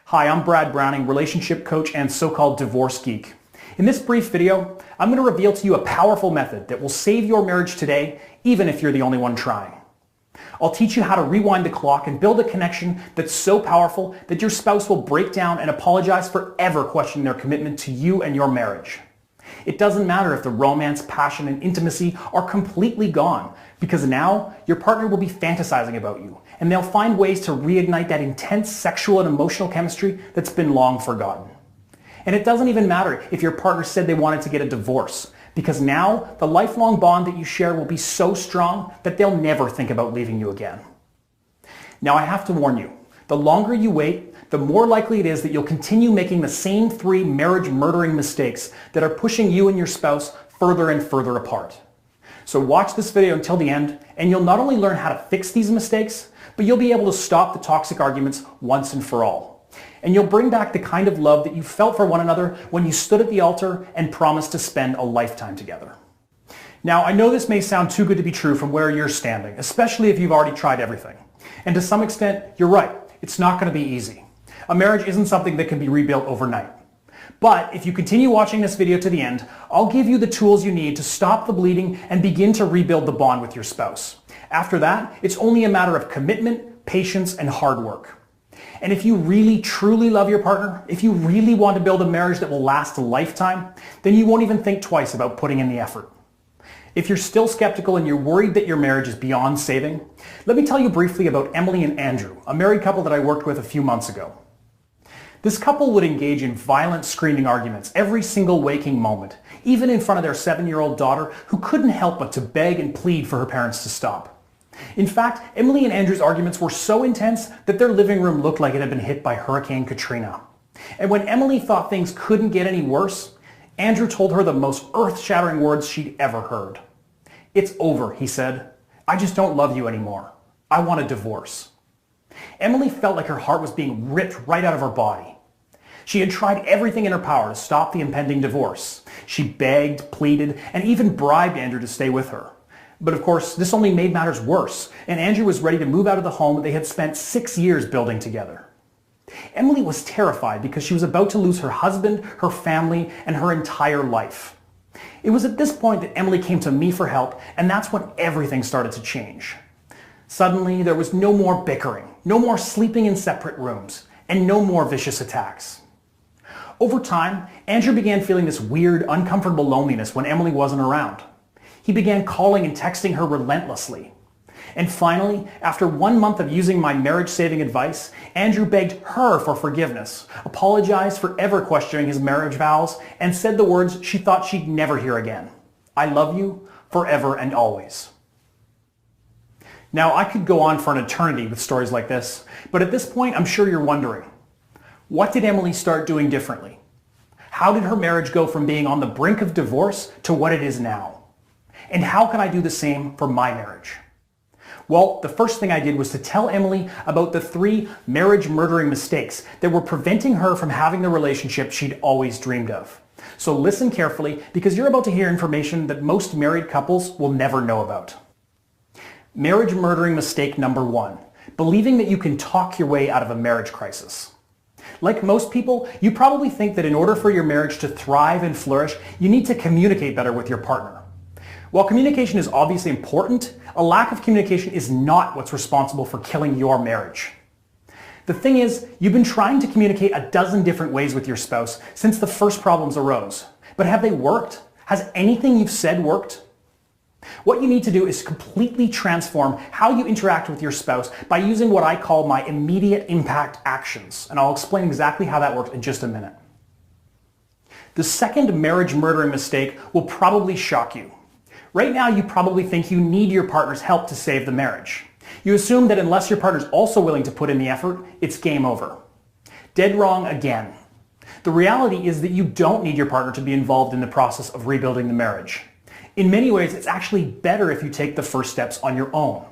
Hi, I'm Brad Browning, relationship coach and so-called divorce geek. In this brief video, I'm going to reveal to you a powerful method that will save your marriage today, even if you're the only one trying. I'll teach you how to rewind the clock and build a connection that's so powerful that your spouse will break down and apologize for ever questioning their commitment to you and your marriage. It doesn't matter if the romance, passion, and intimacy are completely gone, because now your partner will be fantasizing about you, and they'll find ways to reignite that intense sexual and emotional chemistry that's been long forgotten. And it doesn't even matter if your partner said they wanted to get a divorce, because now the lifelong bond that you share will be so strong that they'll never think about leaving you again. Now I have to warn you, the longer you wait, the more likely it is that you'll continue making the same 3 marriage-murdering mistakes that are pushing you and your spouse further and further apart. So watch this video until the end, and you'll not only learn how to fix these mistakes, but you'll be able to stop the toxic arguments once and for all. And you'll bring back the kind of love that you felt for one another when you stood at the altar and promised to spend a lifetime together. Now, I know this may sound too good to be true from where you're standing, especially if you've already tried everything. And to some extent, you're right. It's not going to be easy. A marriage isn't something that can be rebuilt overnight. But if you continue watching this video to the end, I'll give you the tools you need to stop the bleeding and begin to rebuild the bond with your spouse. After that, it's only a matter of commitment, patience, and hard work. And if you really, truly love your partner, if you really want to build a marriage that will last a lifetime, then you won't even think twice about putting in the effort. If you're still skeptical and you're worried that your marriage is beyond saving, let me tell you briefly about Emily and Andrew, a married couple that I worked with a few months ago. This couple would engage in violent screaming arguments every single waking moment, even in front of their 7-year-old daughter who couldn't help but to beg and plead for her parents to stop. In fact, Emily and Andrew's arguments were so intense that their living room looked like it had been hit by Hurricane Katrina. And when Emily thought things couldn't get any worse, Andrew told her the most earth-shattering words she'd ever heard. "It's over," he said. "I just don't love you anymore. I want a divorce." Emily felt like her heart was being ripped right out of her body. She had tried everything in her power to stop the impending divorce. She begged, pleaded, and even bribed Andrew to stay with her. But of course, this only made matters worse, and Andrew was ready to move out of the home they had spent 6 years building together. Emily was terrified because she was about to lose her husband, her family, and her entire life. It was at this point that Emily came to me for help, and that's when everything started to change. Suddenly, there was no more bickering, no more sleeping in separate rooms, and no more vicious attacks. Over time, Andrew began feeling this weird, uncomfortable loneliness when Emily wasn't around. He began calling and texting her relentlessly. And finally, after 1 month of using my marriage-saving advice, Andrew begged her for forgiveness, apologized for ever questioning his marriage vows, and said the words she thought she'd never hear again. "I love you forever and always." Now, I could go on for an eternity with stories like this, but at this point, I'm sure you're wondering, what did Emily start doing differently? How did her marriage go from being on the brink of divorce to what it is now? And how can I do the same for my marriage? Well, the first thing I did was to tell Emily about the 3 marriage-murdering mistakes that were preventing her from having the relationship she'd always dreamed of. So listen carefully, because you're about to hear information that most married couples will never know about. Marriage-murdering mistake number 1, believing that you can talk your way out of a marriage crisis. Like most people, you probably think that in order for your marriage to thrive and flourish, you need to communicate better with your partner. While communication is obviously important, a lack of communication is not what's responsible for killing your marriage. The thing is, you've been trying to communicate a dozen different ways with your spouse since the first problems arose. But have they worked? Has anything you've said worked? What you need to do is completely transform how you interact with your spouse by using what I call my immediate impact actions. And I'll explain exactly how that works in just a minute. The second marriage-murdering mistake will probably shock you. Right now, you probably think you need your partner's help to save the marriage. You assume that unless your partner's also willing to put in the effort, it's game over. Dead wrong again. The reality is that you don't need your partner to be involved in the process of rebuilding the marriage. In many ways, it's actually better if you take the first steps on your own.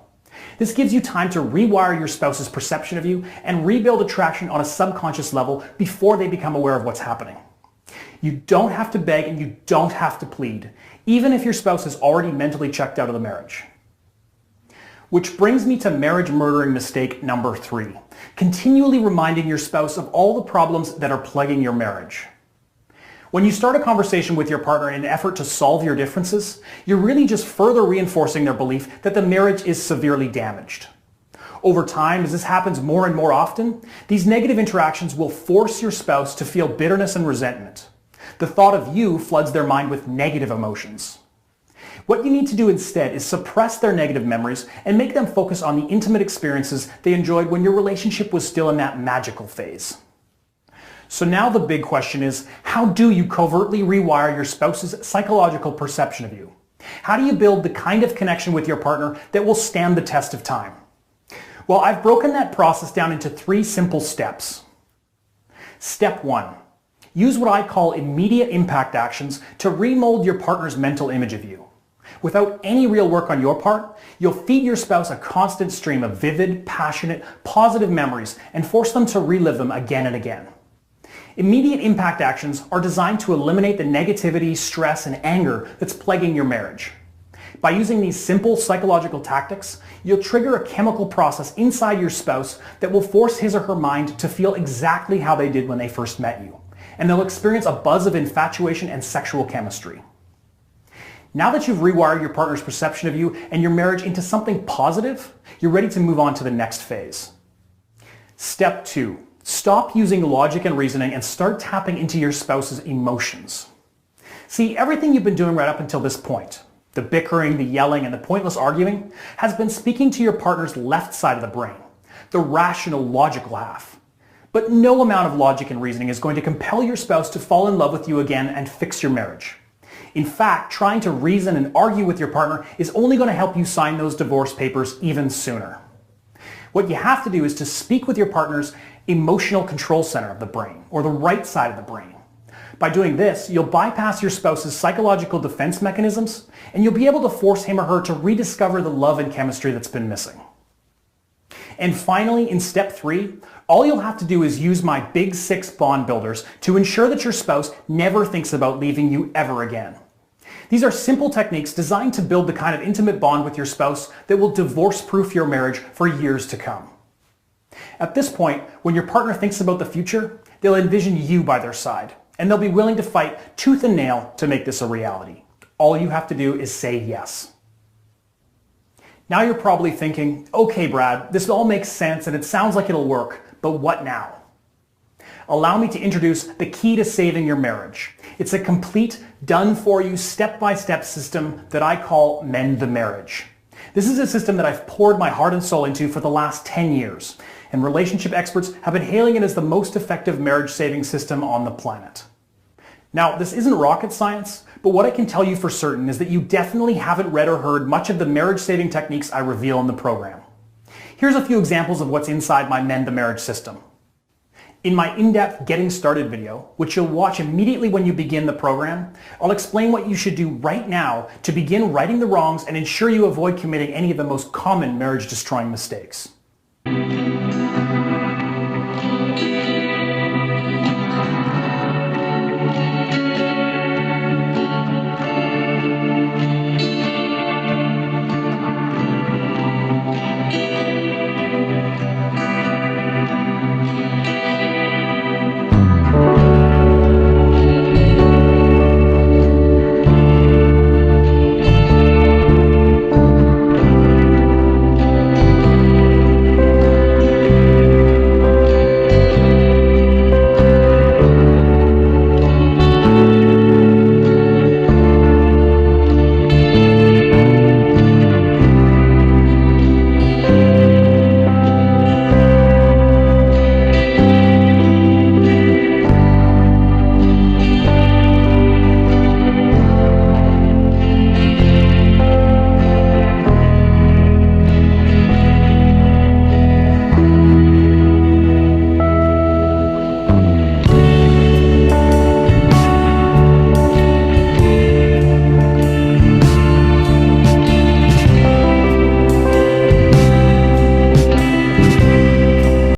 This gives you time to rewire your spouse's perception of you and rebuild attraction on a subconscious level before they become aware of what's happening. You don't have to beg and you don't have to plead, even if your spouse is already mentally checked out of the marriage. Which brings me to marriage murdering mistake number 3, continually reminding your spouse of all the problems that are plaguing your marriage. When you start a conversation with your partner in an effort to solve your differences, you're really just further reinforcing their belief that the marriage is severely damaged. Over time, as this happens more and more often, these negative interactions will force your spouse to feel bitterness and resentment. The thought of you floods their mind with negative emotions. What you need to do instead is suppress their negative memories and make them focus on the intimate experiences they enjoyed when your relationship was still in that magical phase. So now the big question is, how do you covertly rewire your spouse's psychological perception of you? How do you build the kind of connection with your partner that will stand the test of time? Well, I've broken that process down into 3 simple steps. Step 1. Use what I call immediate impact actions to remold your partner's mental image of you. Without any real work on your part, you'll feed your spouse a constant stream of vivid, passionate, positive memories and force them to relive them again and again. Immediate impact actions are designed to eliminate the negativity, stress, and anger that's plaguing your marriage. By using these simple psychological tactics, you'll trigger a chemical process inside your spouse that will force his or her mind to feel exactly how they did when they first met you, and they'll experience a buzz of infatuation and sexual chemistry. Now that you've rewired your partner's perception of you and your marriage into something positive, you're ready to move on to the next phase. Step 2. Stop using logic and reasoning and start tapping into your spouse's emotions. See, everything you've been doing right up until this point, the bickering, the yelling, and the pointless arguing, has been speaking to your partner's left side of the brain, the rational, logical half. But no amount of logic and reasoning is going to compel your spouse to fall in love with you again and fix your marriage. In fact, trying to reason and argue with your partner is only going to help you sign those divorce papers even sooner. What you have to do is to speak with your partner's emotional control center of the brain, or the right side of the brain. By doing this, you'll bypass your spouse's psychological defense mechanisms, and you'll be able to force him or her to rediscover the love and chemistry that's been missing. And finally, in step 3, all you'll have to do is use my Big 6 bond builders to ensure that your spouse never thinks about leaving you ever again. These are simple techniques designed to build the kind of intimate bond with your spouse that will divorce-proof your marriage for years to come. At this point, when your partner thinks about the future, they'll envision you by their side, and they'll be willing to fight tooth and nail to make this a reality. All you have to do is say yes. Now you're probably thinking, okay, Brad, this all makes sense and it sounds like it'll work, but what now? Allow me to introduce the key to saving your marriage. It's a complete, done-for-you, step-by-step system that I call Mend the Marriage. This is a system that I've poured my heart and soul into for the last 10 years, and relationship experts have been hailing it as the most effective marriage-saving system on the planet. Now, this isn't rocket science, but what I can tell you for certain is that you definitely haven't read or heard much of the marriage-saving techniques I reveal in the program. Here's a few examples of what's inside my Mend the Marriage system. In my in-depth Getting Started video, which you'll watch immediately when you begin the program, I'll explain what you should do right now to begin righting the wrongs and ensure you avoid committing any of the most common marriage-destroying mistakes.